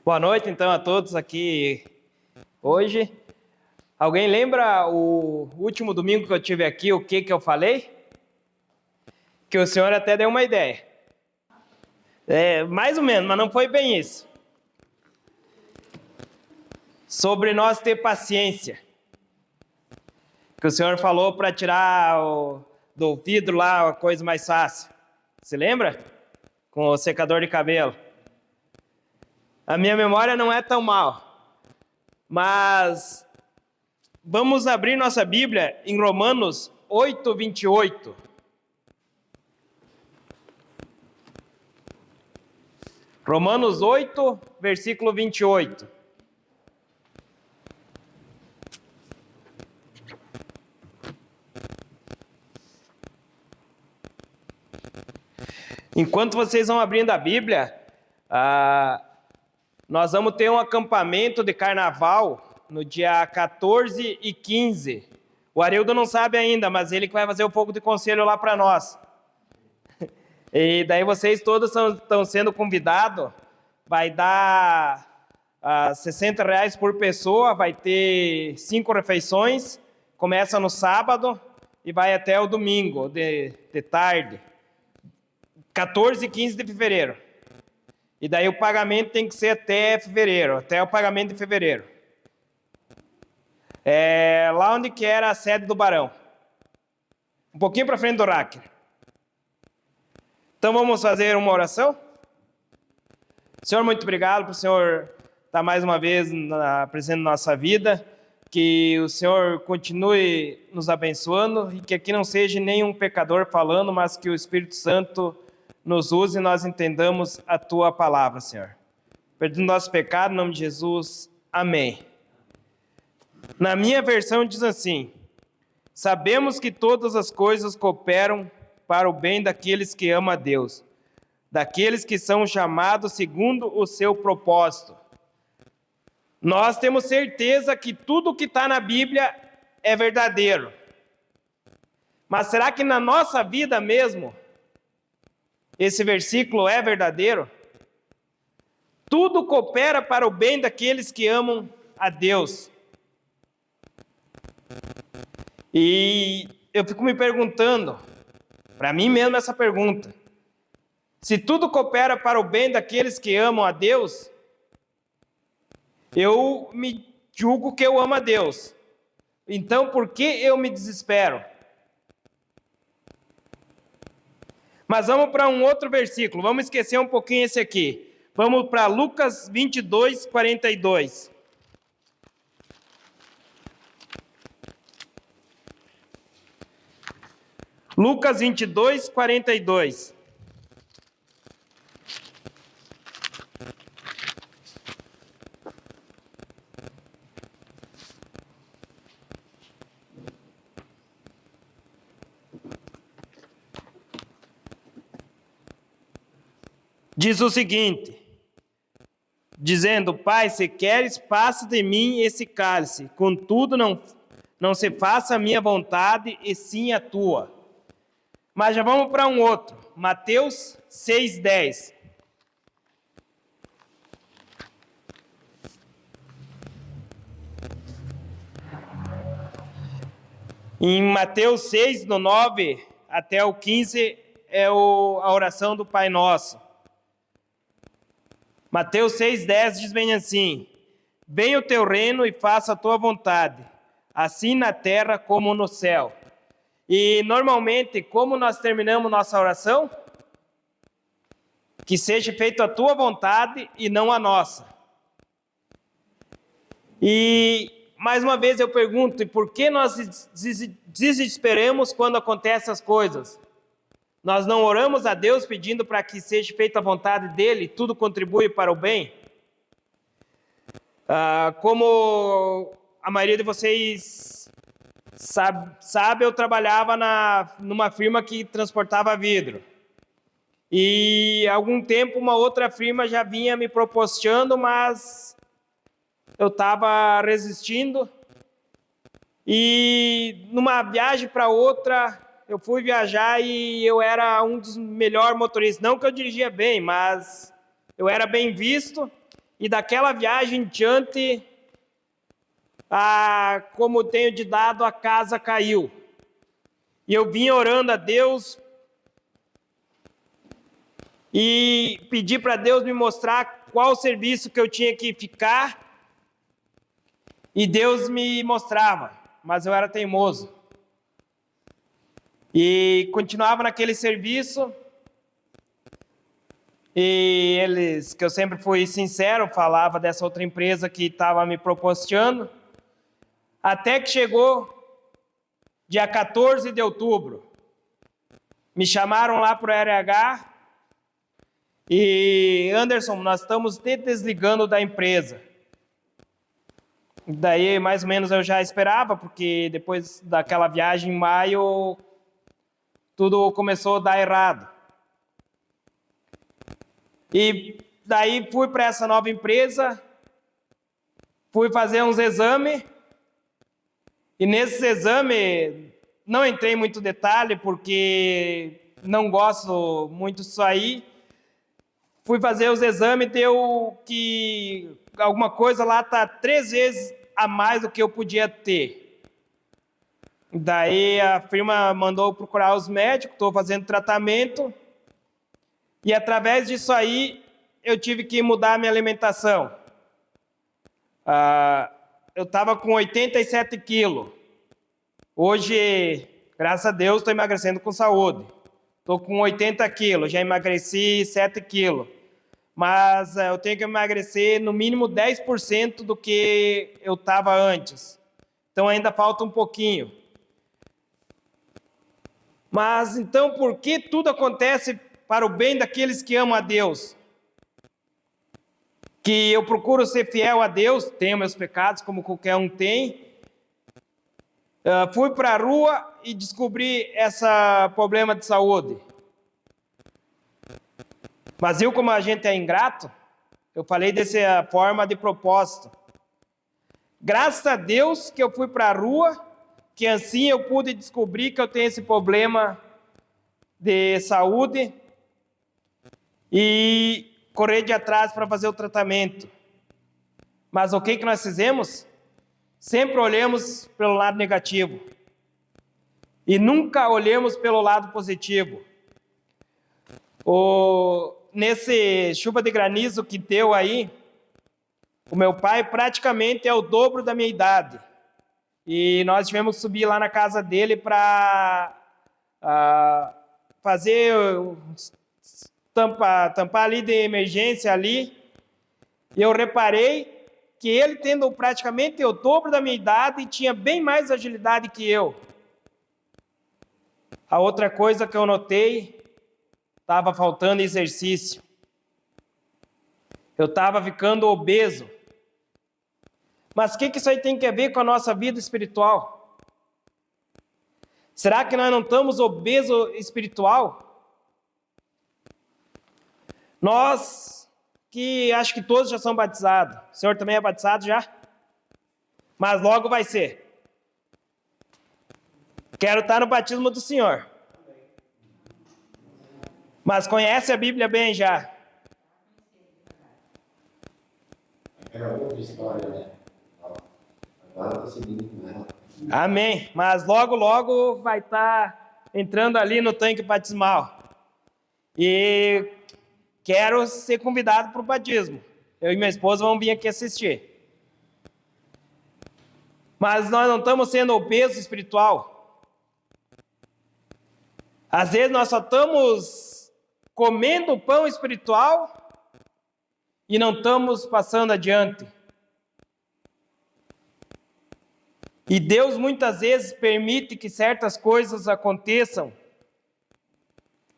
Boa noite, então, a todos aqui hoje. Alguém lembra o último domingo que eu tive aqui, o que eu falei? Que o senhor até deu uma ideia. Mais ou menos, mas não foi bem isso. Sobre nós ter paciência. Que o senhor falou para tirar do vidro lá a coisa mais fácil. Se lembra? Com o secador de cabelo. A minha memória não é tão mal. Mas vamos abrir nossa Bíblia em Romanos 8, 28. Romanos 8, versículo 28. Enquanto vocês vão abrindo a Bíblia, nós vamos ter um acampamento de carnaval no dia 14 e 15. O Arildo não sabe ainda, mas ele que vai fazer o fogo de conselho lá para nós. E daí vocês todos estão sendo convidados. Vai dar R$60 por pessoa, vai ter 5 refeições. Começa no sábado e vai até o domingo, de tarde. 14 e 15 de fevereiro. E daí o pagamento tem que ser até fevereiro, até o pagamento de fevereiro. Lá onde que era a sede do Barão. Um pouquinho para frente do Racker. Então vamos fazer uma oração? Senhor, muito obrigado por o Senhor estar mais uma vez presente na nossa vida. Que o Senhor continue nos abençoando e que aqui não seja nenhum pecador falando, mas que o Espírito Santo nos use e nós entendamos a Tua palavra, Senhor. Perdendo nosso pecado, em nome de Jesus. Amém. Na minha versão diz assim: sabemos que todas as coisas cooperam para o bem daqueles que amam a Deus, daqueles que são chamados segundo o seu propósito. Nós temos certeza que tudo que está na Bíblia é verdadeiro. Mas será que na nossa vida mesmo esse versículo é verdadeiro? Tudo coopera para o bem daqueles que amam a Deus. E eu fico me perguntando, para mim mesmo essa pergunta: se tudo coopera para o bem daqueles que amam a Deus, eu me julgo que eu amo a Deus. Então, por que eu me desespero? Mas vamos para um outro versículo. Vamos esquecer um pouquinho esse aqui. Vamos para Lucas 22, 42. Lucas 22, 42. Diz o seguinte, dizendo: Pai, se queres, passa de mim esse cálice, contudo não se faça a minha vontade, e sim a tua. Mas já vamos para um outro, Mateus 6,10. Em Mateus 6, no 9 até o 15, é a oração do Pai Nosso. Mateus 6,10 diz bem assim: venha o teu reino e faça a tua vontade, assim na terra como no céu. E normalmente, como nós terminamos nossa oração? Que seja feita a tua vontade e não a nossa. E mais uma vez eu pergunto, e por que nós desesperamos quando acontecem as coisas? Nós não oramos a Deus pedindo para que seja feita a vontade dEle e tudo contribui para o bem? Como a maioria de vocês sabe, eu trabalhava numa firma que transportava vidro. E há algum tempo uma outra firma já vinha me proporcionando, mas eu estava resistindo. E numa viagem para outra, eu fui viajar e eu era um dos melhores motoristas. Não que eu dirigia bem, mas eu era bem visto. e daquela viagem em diante, como tenho dado, a casa caiu. E eu vim orando a Deus e pedi para Deus me mostrar qual serviço que eu tinha que ficar. E Deus me mostrava, mas eu era teimoso. E continuava naquele serviço. E eles, que eu sempre fui sincero, falava dessa outra empresa que estava me proporcionando. Até que chegou dia 14 de outubro. Me chamaram lá para o RH. E, Anderson, nós estamos te desligando da empresa. Daí, mais ou menos, eu já esperava, porque depois daquela viagem em maio, tudo começou a dar errado. E daí fui para essa nova empresa, fui fazer uns exames, e nesses exames, não entrei em muito detalhe, porque não gosto muito disso aí. Fui fazer os exames, deu que alguma coisa lá está 3 vezes a mais do que eu podia ter. Daí a firma mandou procurar os médicos, estou fazendo tratamento, e através disso aí eu tive que mudar a minha alimentação. Eu estava com 87 quilos. Hoje, graças a Deus, estou emagrecendo com saúde. Estou com 80 quilos, já emagreci 7 quilos. Mas eu tenho que emagrecer no mínimo 10% do que eu estava antes. Então ainda falta um pouquinho. Mas então por que tudo acontece para o bem daqueles que amam a Deus? Que eu procuro ser fiel a Deus, tenho meus pecados como qualquer um tem. Fui para a rua e descobri esse problema de saúde. Mas eu, como a gente é ingrato, eu falei dessa forma de propósito. Graças a Deus que eu fui para a rua, que assim eu pude descobrir que eu tenho esse problema de saúde e correr de atrás para fazer o tratamento. Mas o que nós fizemos? Sempre olhamos pelo lado negativo e nunca olhamos pelo lado positivo. Nesse chuva de granizo que deu aí, o meu pai praticamente é o dobro da minha idade. E nós tivemos que subir lá na casa dele para fazer tampar ali de emergência ali. E eu reparei que ele, tendo praticamente o dobro da minha idade, tinha bem mais agilidade que eu. A outra coisa que eu notei, estava faltando exercício. Eu estava ficando obeso. Mas o que isso aí tem a ver com a nossa vida espiritual? Será que nós não estamos obesos espiritual? Nós, que acho que todos já são batizados. O senhor também é batizado já? Mas logo vai ser. Quero estar no batismo do senhor. Mas conhece a Bíblia bem já? Era outra história, né? Agora está seguindo com ela. Amém. Mas logo vai estar entrando ali no tanque batismal. E quero ser convidado para o batismo. Eu e minha esposa vamos vir aqui assistir. Mas nós não estamos sendo obesos espiritual. Às vezes nós só estamos comendo o pão espiritual e não estamos passando adiante. E Deus muitas vezes permite que certas coisas aconteçam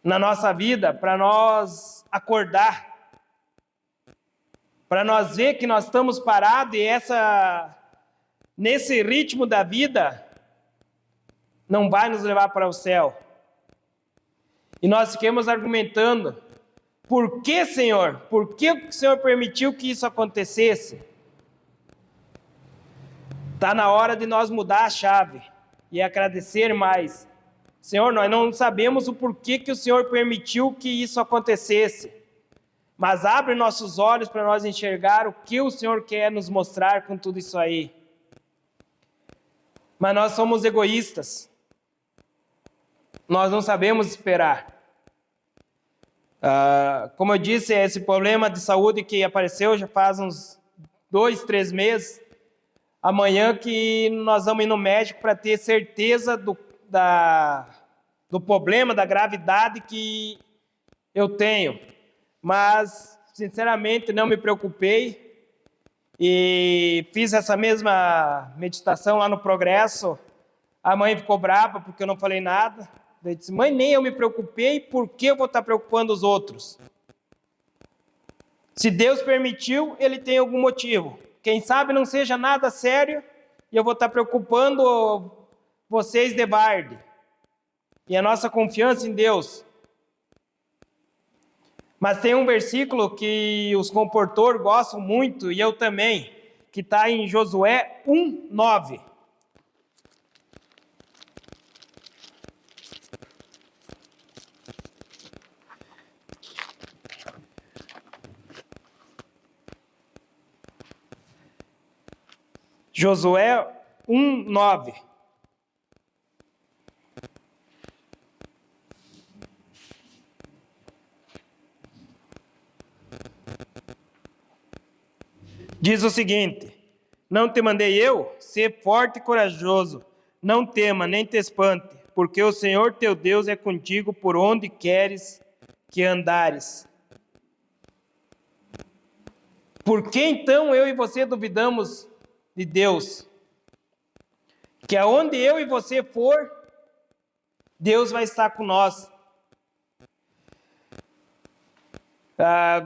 na nossa vida para nós acordar, para nós ver que nós estamos parados e nesse ritmo da vida não vai nos levar para o céu. E nós ficamos argumentando, por que, Senhor? Por que o Senhor permitiu que isso acontecesse? Está na hora de nós mudar a chave e agradecer mais. Senhor, nós não sabemos o porquê que o Senhor permitiu que isso acontecesse, Mas abre nossos olhos para nós enxergar o que o Senhor quer nos mostrar com tudo isso aí. Mas nós somos egoístas. Nós não sabemos esperar. Como eu disse, esse problema de saúde que apareceu já faz uns 2, 3 meses. Amanhã que nós vamos ir no médico para ter certeza do problema, da gravidade que eu tenho. Mas, sinceramente, não me preocupei e fiz essa mesma meditação lá no Progresso. A mãe ficou brava porque eu não falei nada. Eu disse, mãe, nem eu me preocupei, por que eu vou estar preocupando os outros? Se Deus permitiu, Ele tem algum motivo. Quem sabe não seja nada sério e eu vou estar preocupando vocês de barde. E a nossa confiança em Deus. Mas tem um versículo que os comportores gostam muito, e eu também, que está em Josué 1:9. Josué 1:9. Diz o seguinte: não te mandei eu? Ser forte e corajoso. Não tema, nem te espante, porque o Senhor teu Deus é contigo por onde queres que andares. Por que então eu e você duvidamos de Deus? Que aonde eu e você for, Deus vai estar com nós.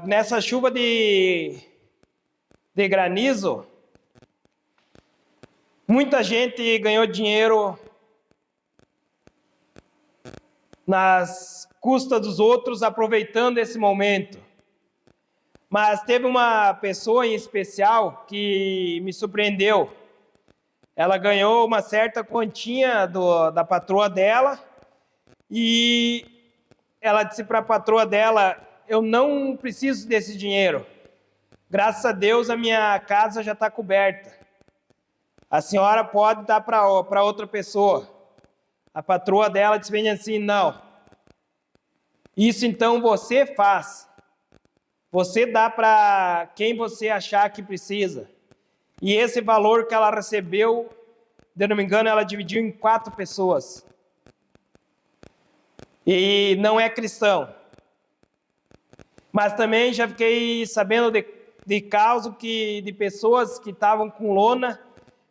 Nessa chuva de granizo, muita gente ganhou dinheiro nas custas dos outros, aproveitando esse momento. Mas teve uma pessoa em especial que me surpreendeu. Ela ganhou uma certa quantia da patroa dela e ela disse para a patroa dela, eu não preciso desse dinheiro. Graças a Deus a minha casa já está coberta. A senhora pode dar para outra pessoa. A patroa dela disse bem assim, não. Isso então você faz. Você dá para quem você achar que precisa. E esse valor que ela recebeu, se não me engano, ela dividiu em 4 pessoas. E não é cristão. Mas também já fiquei sabendo de caso de pessoas que estavam com lona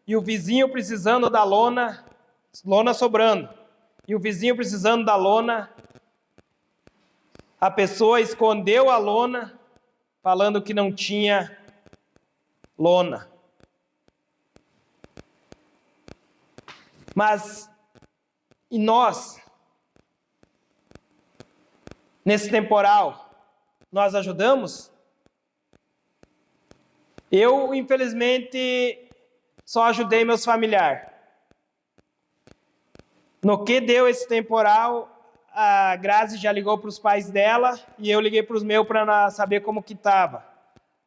e o vizinho precisando da lona sobrando. E o vizinho precisando da lona, a pessoa escondeu a lona, falando que não tinha lona. Mas, e nós, nesse temporal, nós ajudamos? Eu, infelizmente, só ajudei meus familiares. No que deu esse temporal, a Grazi já ligou para os pais dela e eu liguei para os meus para saber como que estava.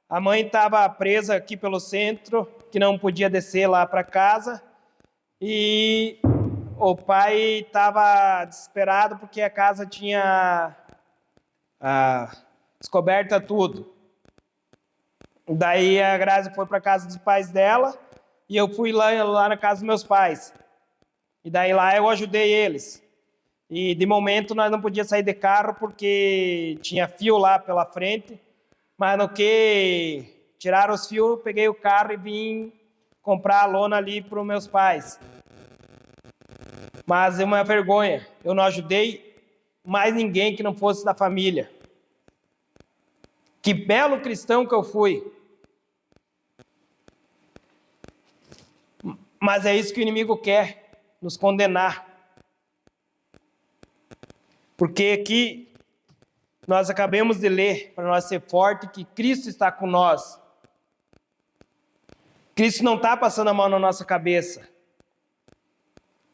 A mãe estava presa aqui pelo centro, que não podia descer lá para casa. E o pai estava desesperado porque a casa tinha descoberta tudo. Daí a Grazi foi para a casa dos pais dela e eu fui lá na casa dos meus pais. E daí lá eu ajudei eles. E de momento nós não podíamos sair de carro porque tinha fio lá pela frente. Mas no que tiraram os fios, peguei o carro e vim comprar a lona ali para os meus pais. Mas é uma vergonha. Eu não ajudei mais ninguém que não fosse da família. Que belo cristão que eu fui. Mas é isso que o inimigo quer, nos condenar. Porque aqui nós acabamos de ler, para nós ser forte, que Cristo está com nós. Cristo não está passando a mão na nossa cabeça,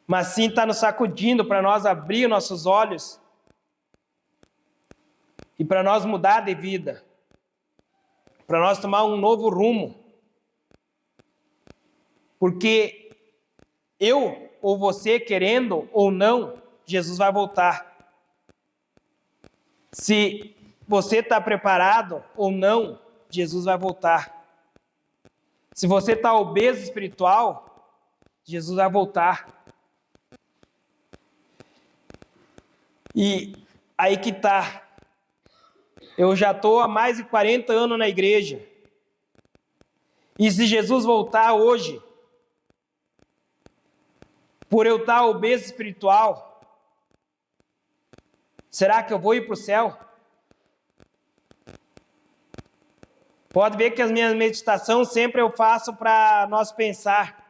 mas sim está nos sacudindo para nós abrir nossos olhos e para nós mudar de vida. para nós tomar um novo rumo. Porque eu ou você, querendo ou não, Jesus vai voltar. Se você está preparado ou não, Jesus vai voltar. Se você está obeso espiritual, Jesus vai voltar. E aí que está. Eu já estou há mais de 40 anos na igreja. E se Jesus voltar hoje, por eu estar obeso espiritual, será que eu vou ir para o céu? Pode ver que as minhas meditações sempre eu faço para nós pensar,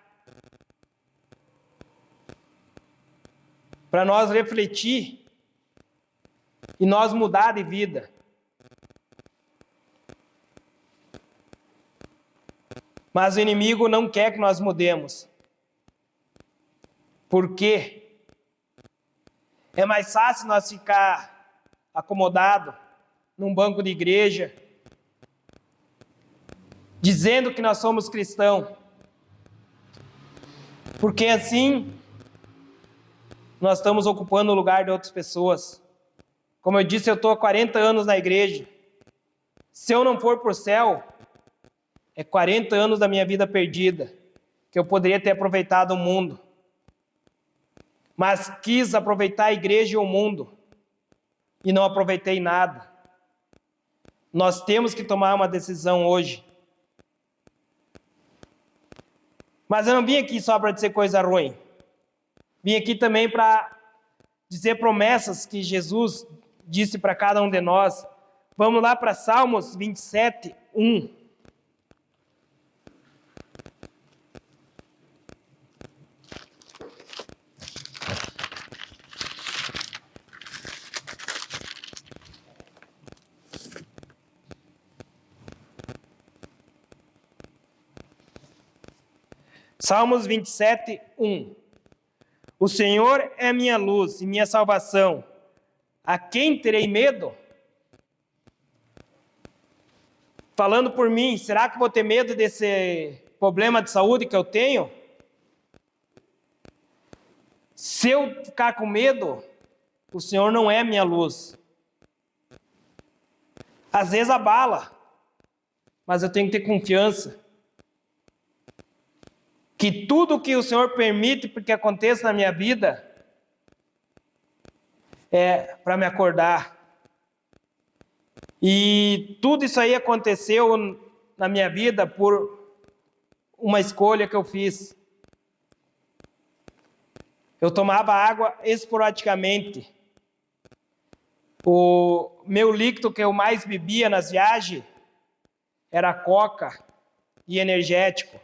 para nós refletir e nós mudar de vida. Mas o inimigo não quer que nós mudemos. Por quê? É mais fácil nós ficar acomodado num banco de igreja, dizendo que nós somos cristãos. Porque assim, nós estamos ocupando o lugar de outras pessoas. Como eu disse, eu estou há 40 anos na igreja. Se eu não for para o céu, é 40 anos da minha vida perdida, que eu poderia ter aproveitado o mundo. Mas quis aproveitar a igreja e o mundo, e não aproveitei nada. Nós temos que tomar uma decisão hoje. Mas eu não vim aqui só para dizer coisa ruim. Vim aqui também para dizer promessas que Jesus disse para cada um de nós. Vamos lá para Salmos 27, 1. Salmos 27, 1. O Senhor é minha luz e minha salvação. A quem terei medo? Falando por mim, será que vou ter medo desse problema de saúde que eu tenho? Se eu ficar com medo, o Senhor não é minha luz. Às vezes abala, mas eu tenho que ter confiança que tudo que o Senhor permite que aconteça na minha vida é para me acordar. E tudo isso aí aconteceu na minha vida por uma escolha que eu fiz. Eu tomava água esporadicamente. O meu líquido que eu mais bebia nas viagens era Coca e energético.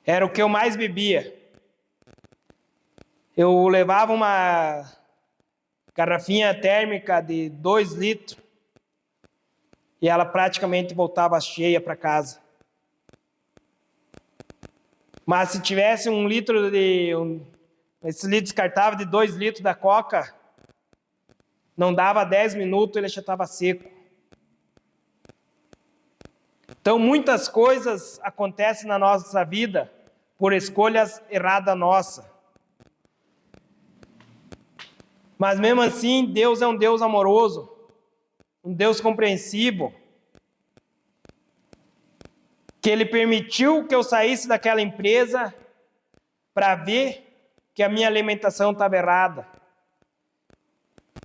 Era o que eu mais bebia. Eu levava uma garrafinha térmica de 2 litros e ela praticamente voltava cheia para casa. Mas se tivesse esse litro descartável de 2 litros da Coca, não dava 10 minutos, ele já estava seco. Então, muitas coisas acontecem na nossa vida por escolhas erradas nossas. Mas mesmo assim, Deus é um Deus amoroso, um Deus compreensivo, que Ele permitiu que eu saísse daquela empresa para ver que a minha alimentação estava errada.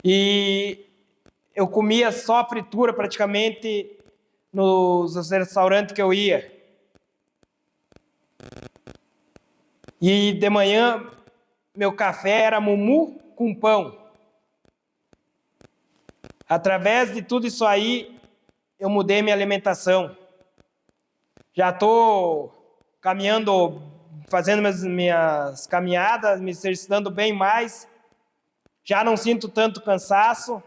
E eu comia só fritura praticamente nos restaurantes que eu ia. E de manhã, meu café era mumu com pão. Através de tudo isso aí, eu mudei minha alimentação. Já estou caminhando, fazendo minhas caminhadas, me exercitando bem mais. Já não sinto tanto cansaço.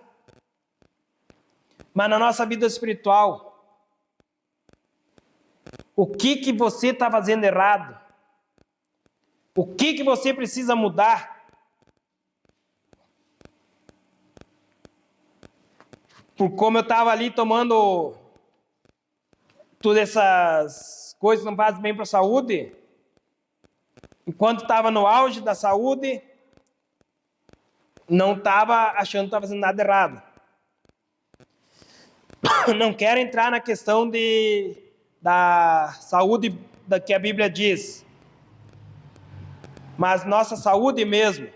Mas na nossa vida espiritual, o que você está fazendo errado? O que você precisa mudar? Por como eu estava ali tomando todas essas coisas não fazem bem para a saúde. Enquanto estava no auge da saúde, não estava achando que estava fazendo nada errado. Não quero entrar na questão da saúde da que a Bíblia diz, mas nossa saúde mesmo,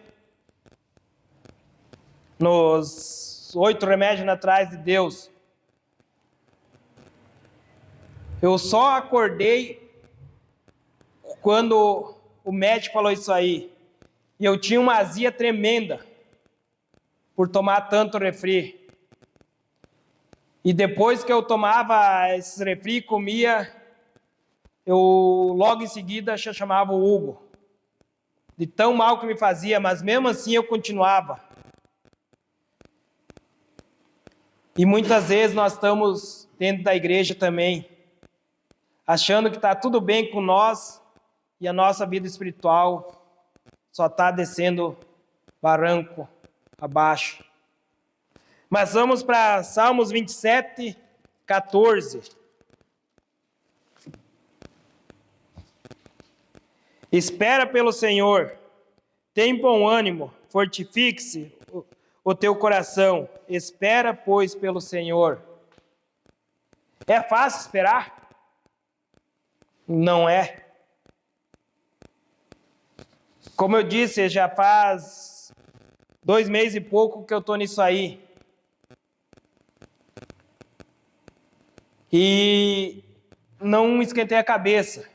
nos 8 remédios naturais de Deus, eu só acordei quando o médico falou isso aí, e eu tinha uma azia tremenda por tomar tanto refri. E depois que eu tomava esses refri e comia, eu logo em seguida já chamava o Hugo. De tão mal que me fazia, mas mesmo assim eu continuava. E muitas vezes nós estamos dentro da igreja também, achando que está tudo bem com nós e a nossa vida espiritual só está descendo barranco abaixo. Mas vamos para Salmos 27, 14. Espera pelo Senhor, tem bom ânimo, fortifique-se o teu coração. Espera, pois, pelo Senhor. É fácil esperar? Não é. Como eu disse, já faz 2 meses e pouco que eu estou nisso aí. E não esquentei a cabeça,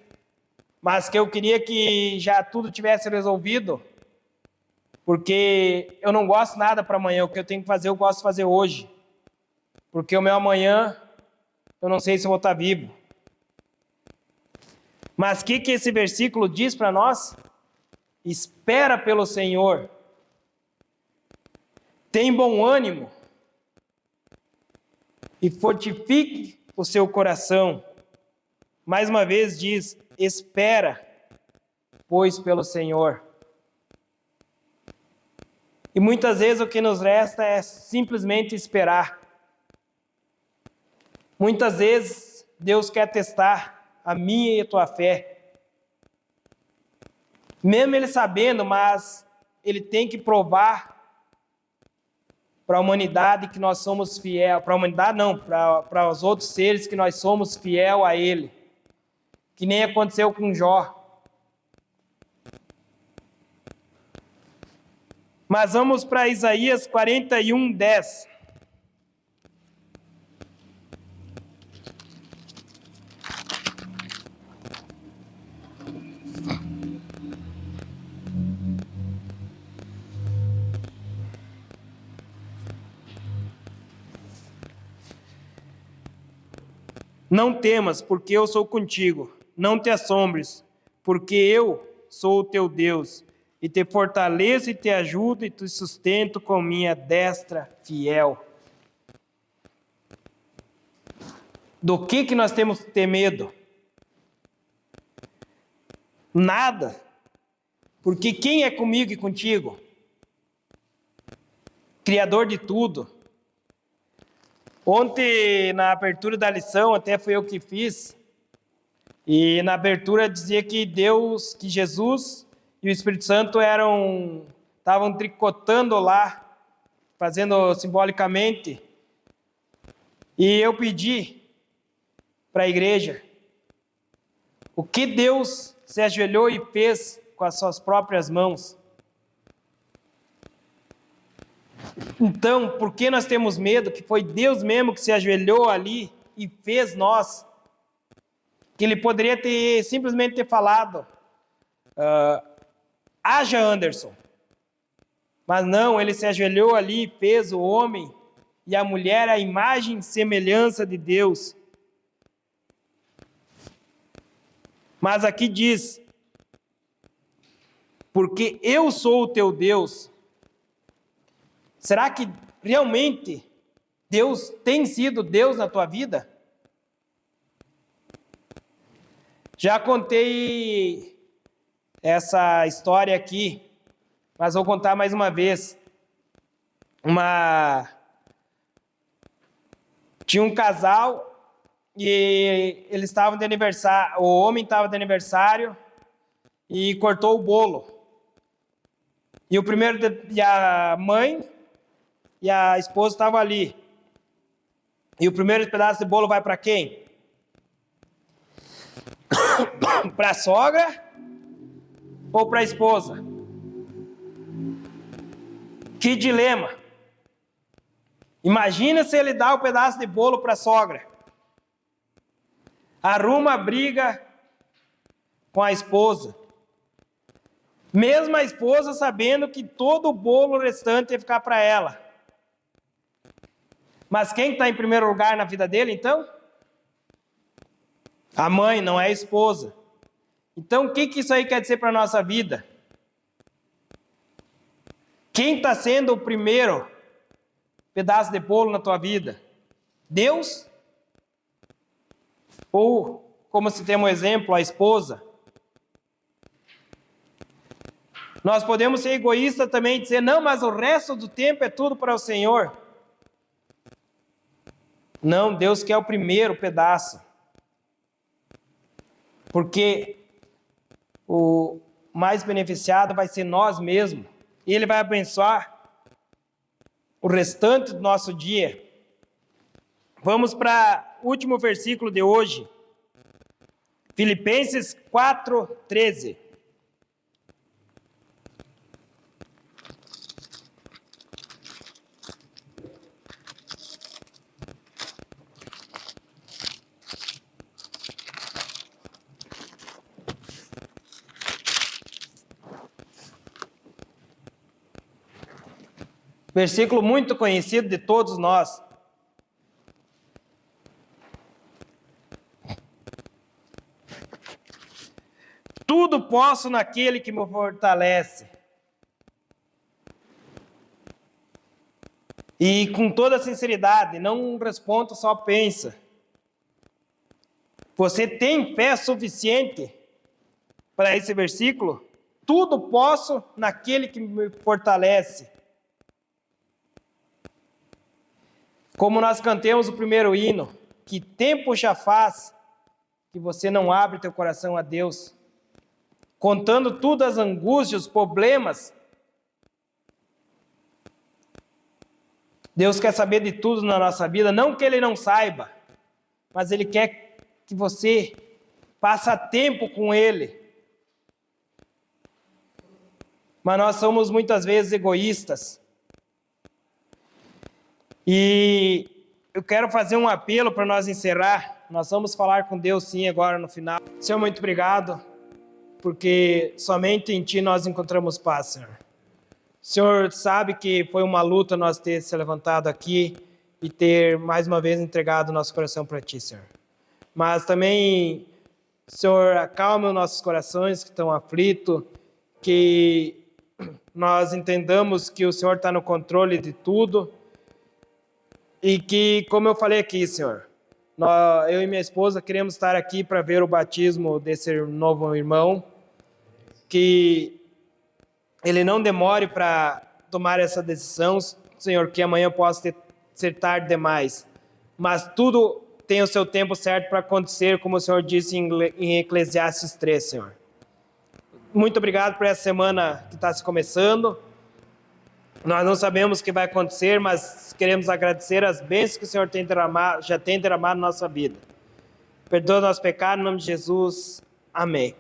mas que eu queria que já tudo tivesse resolvido, porque eu não gosto nada para amanhã, o que eu tenho que fazer eu gosto de fazer hoje, porque o meu amanhã eu não sei se eu vou estar vivo. Mas o que esse versículo diz para nós? Espera pelo Senhor, tem bom ânimo e fortifique o seu coração. Mais uma vez diz, espera, pois, pelo Senhor. E muitas vezes o que nos resta é simplesmente esperar. Muitas vezes Deus quer testar a minha e a tua fé. Mesmo Ele sabendo, mas Ele tem que provar para a humanidade que nós somos fiel, para a humanidade não, para os outros seres que nós somos fiel a Ele, que nem aconteceu com Jó. Mas vamos para Isaías 41, 10. Não temas, porque eu sou contigo. Não te assombres, porque eu sou o teu Deus. E te fortaleço e te ajudo e te sustento com minha destra fiel. Do que nós temos que ter medo? Nada. Porque quem é comigo e contigo? Criador de tudo. Ontem, na abertura da lição, até foi eu que fiz, e na abertura dizia que Deus, que Jesus e o Espírito Santo estavam tricotando lá, fazendo simbolicamente, e eu pedi para a igreja, o que Deus se ajoelhou e fez com as suas próprias mãos? Então, por que nós temos medo? Que foi Deus mesmo que se ajoelhou ali e fez nós. Que Ele poderia ter simplesmente ter falado, haja Anderson. Mas não, Ele se ajoelhou ali e fez o homem e a mulher a imagem e semelhança de Deus. Mas aqui diz, porque eu sou o teu Deus. Será que realmente Deus tem sido Deus na tua vida? Já contei essa história aqui, mas vou contar mais uma vez. Tinha um casal e eles estavam de aniversário, o homem estava de aniversário e cortou o bolo. E e a mãe e a esposa estavam ali. E o primeiro pedaço de bolo vai para quem? Para a sogra ou para a esposa? Que dilema. Imagina se ele dá o pedaço de bolo para a sogra. Arruma a briga com a esposa. Mesmo a esposa sabendo que todo o bolo restante ia ficar para ela. Mas quem está em primeiro lugar na vida dele, então? A mãe, não é a esposa. Então, o que isso aí quer dizer para a nossa vida? Quem está sendo o primeiro pedaço de bolo na tua vida? Deus? Ou, como se tem um exemplo, a esposa? Nós podemos ser egoístas também e dizer, não, mas o resto do tempo é tudo para o Senhor. Não, Deus quer o primeiro pedaço. Porque o mais beneficiado vai ser nós mesmos. E Ele vai abençoar o restante do nosso dia. Vamos para o último versículo de hoje. Filipenses 4:13. Versículo muito conhecido de todos nós. Tudo posso naquele que me fortalece. E com toda sinceridade, não responda, só pensa. Você tem fé suficiente para esse versículo? Tudo posso naquele que me fortalece. Como nós cantamos o primeiro hino, que tempo já faz que você não abre teu coração a Deus, contando tudo as angústias, os problemas. Deus quer saber de tudo na nossa vida, não que Ele não saiba, mas Ele quer que você passe tempo com Ele. Mas nós somos muitas vezes egoístas. E eu quero fazer um apelo para nós encerrar. Nós vamos falar com Deus sim agora no final. Senhor, muito obrigado, porque somente em Ti nós encontramos paz, Senhor. O Senhor sabe que foi uma luta nós ter se levantado aqui e ter mais uma vez entregado o nosso coração para Ti, Senhor. Mas também, Senhor, acalme os nossos corações que estão aflitos, que nós entendamos que o Senhor está no controle de tudo. E que, como eu falei aqui, Senhor, eu e minha esposa queremos estar aqui para ver o batismo desse novo irmão, que ele não demore para tomar essa decisão, Senhor, que amanhã possa ser tarde demais, mas tudo tem o seu tempo certo para acontecer, como o Senhor disse em Eclesiastes 3, Senhor. Muito obrigado por essa semana que está se começando. Nós não sabemos o que vai acontecer, mas queremos agradecer as bênçãos que o Senhor já tem derramado na nossa vida. Perdoa nosso pecado, em nome de Jesus. Amém.